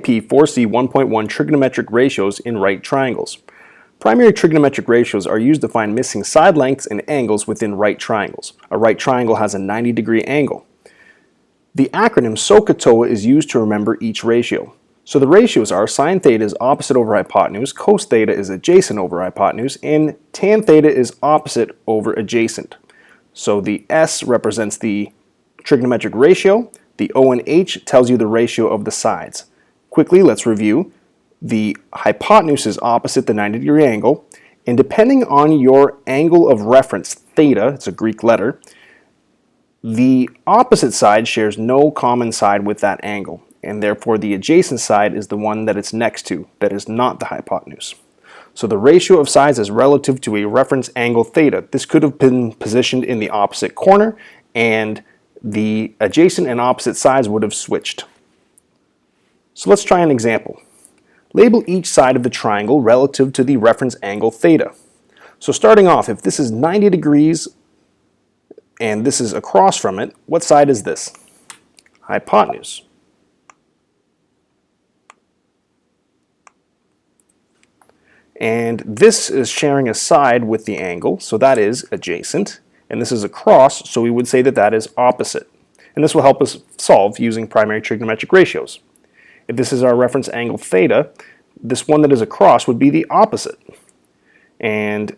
MAP4C 1.1 trigonometric ratios in right triangles. Primary trigonometric ratios are used to find missing side lengths and angles within right triangles. A right triangle has a 90-degree angle. The acronym SOHCAHTOA is used to remember each ratio. So the ratios are sine theta is opposite over hypotenuse, cos theta is adjacent over hypotenuse, and tan theta is opposite over adjacent. So the S represents the trigonometric ratio, the O and H tells you the ratio of the sides. Quickly, let's review. The hypotenuse is opposite the 90-degree angle, and depending on your angle of reference, theta, it's a Greek letter, the opposite side shares no common side with that angle, and therefore the adjacent side is the one that it's next to, that is not the hypotenuse. So the ratio of sides is relative to a reference angle theta. This could have been positioned in the opposite corner, and the adjacent and opposite sides would have switched. So let's try an example. Label each side of the triangle relative to the reference angle theta. So starting off, if this is 90 degrees and this is across from it, what side is this? Hypotenuse. And this is sharing a side with the angle, so that is adjacent. And this is across, so we would say that that is opposite. And this will help us solve using primary trigonometric ratios. If this is our reference angle theta, this one that is across would be the opposite. And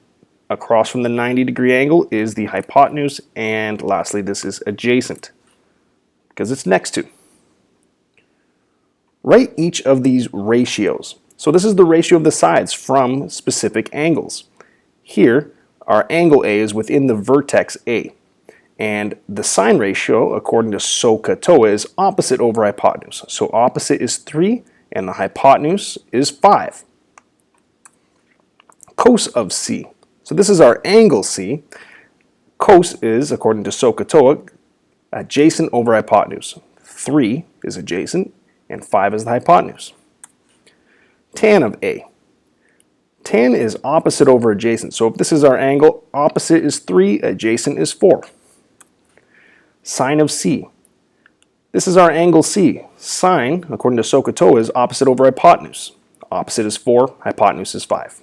across from the 90-degree angle is the hypotenuse, and lastly this is adjacent because it's next to. Write each of these ratios. So this is the ratio of the sides from specific angles. Here, our angle A is within the vertex A. And the sine ratio, according to SOHCAHTOA, is opposite over hypotenuse. So opposite is 3, and the hypotenuse is 5. Cos of C. So this is our angle C. Cos is, according to SOHCAHTOA, adjacent over hypotenuse. 3 is adjacent, and 5 is the hypotenuse. Tan of A. Tan is opposite over adjacent. So if this is our angle, opposite is 3, adjacent is 4. Sine of C. This is our angle C. Sine, according to SOHCAHTOA, is opposite over hypotenuse. Opposite is 4, hypotenuse is 5.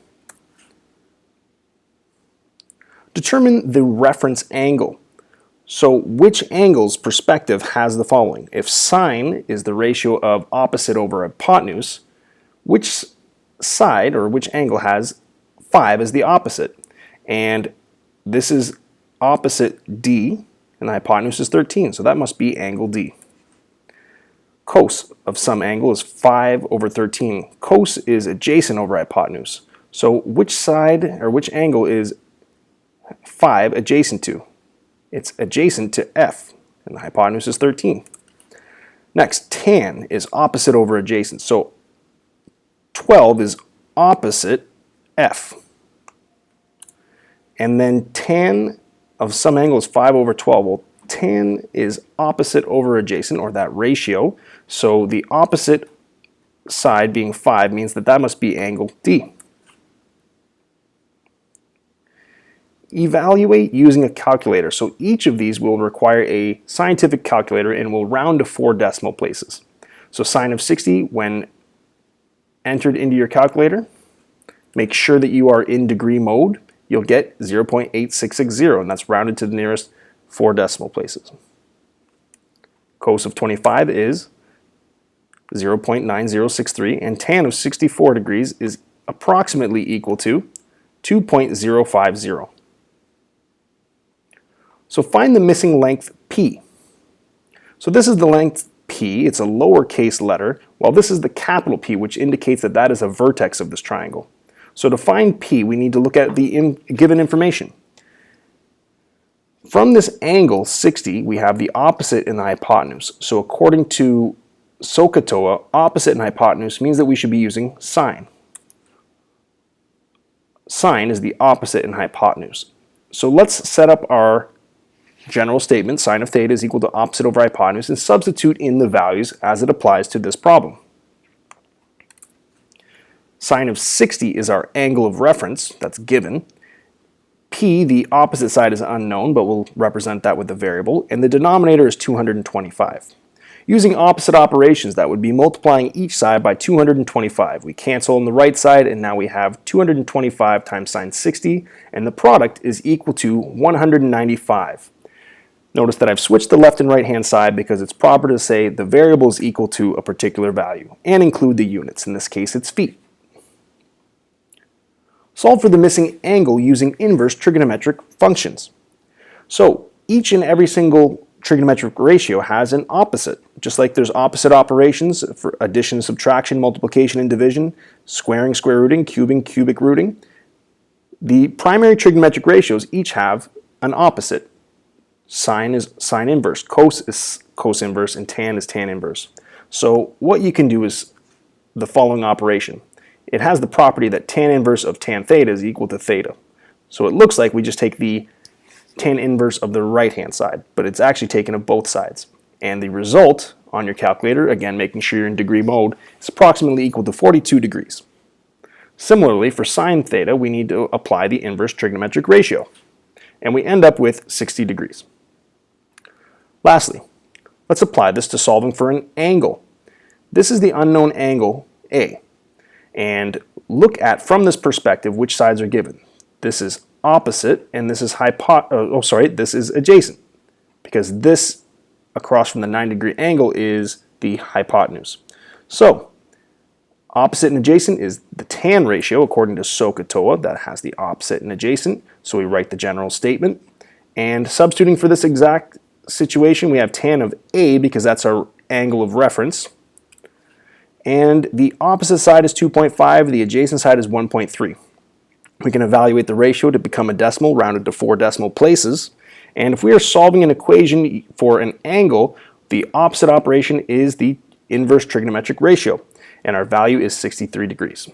Determine the reference angle. So which angle's perspective has the following? If sine is the ratio of opposite over hypotenuse, which side or which angle has 5 as the opposite? And this is opposite D, and the hypotenuse is 13, so that must be angle D. Cos of some angle is 5 over 13. Cos is adjacent over hypotenuse. So which side or which angle is 5 adjacent to? It's adjacent to F, and the hypotenuse is 13. Next, tan is opposite over adjacent. So 12 is opposite F. And then tan of some angle is 5 over 12. Well, tan is opposite over adjacent, or that ratio. So the opposite side being 5 means that that must be angle D. Evaluate using a calculator. So each of these will require a scientific calculator and will round to 4 decimal places. So sine of 60, when entered into your calculator, make sure that you are in degree mode. You'll get 0.8660, and that's rounded to the nearest 4 decimal places. Cos of 25 is 0.9063, and tan of 64 degrees is approximately equal to 2.050. So find the missing length P. So this is the length P, it's a lowercase letter, while this is the capital P, which indicates that that is a vertex of this triangle. So to find P, we need to look at the given information. From this angle, 60, we have the opposite in the hypotenuse. So according to SOHCAHTOA, opposite and hypotenuse means that we should be using sine. Sine is the opposite in hypotenuse. So let's set up our general statement, sine of theta is equal to opposite over hypotenuse, and substitute in the values as it applies to this problem. Sine of 60 is our angle of reference, that's given. P, the opposite side, is unknown, but we'll represent that with a variable, and the denominator is 225. Using opposite operations, that would be multiplying each side by 225. We cancel on the right side, and now we have 225 times sine 60, and the product is equal to 195. Notice that I've switched the left and right hand side because it's proper to say the variable is equal to a particular value and include the units. In this case, it's feet. Solve for the missing angle using inverse trigonometric functions. So each and every single trigonometric ratio has an opposite. Just like there's opposite operations for addition, subtraction, multiplication, and division, squaring, square rooting, cubing, cubic rooting, the primary trigonometric ratios each have an opposite. Sine is sine inverse, cos is cos inverse, and tan is tan inverse. So what you can do is the following operation. It has the property that tan inverse of tan theta is equal to theta. So it looks like we just take the tan inverse of the right hand side, but it's actually taken of both sides. And the result on your calculator, again making sure you're in degree mode, is approximately equal to 42 degrees. Similarly, for sine theta, we need to apply the inverse trigonometric ratio, and we end up with 60 degrees. Lastly, let's apply this to solving for an angle. This is the unknown angle A. And look at, from this perspective, which sides are given. This is opposite, and this is this is adjacent, because this across from the 90-degree angle is the hypotenuse. So opposite and adjacent is the tan ratio according to SOHCAHTOA, that has the opposite and adjacent. So we write the general statement, and substituting for this exact situation, we have tan of A because that's our angle of reference. And the opposite side is 2.5, the adjacent side is 1.3. We can evaluate the ratio to become a decimal rounded to 4 decimal places. And if we are solving an equation for an angle, the opposite operation is the inverse trigonometric ratio, and our value is 63 degrees.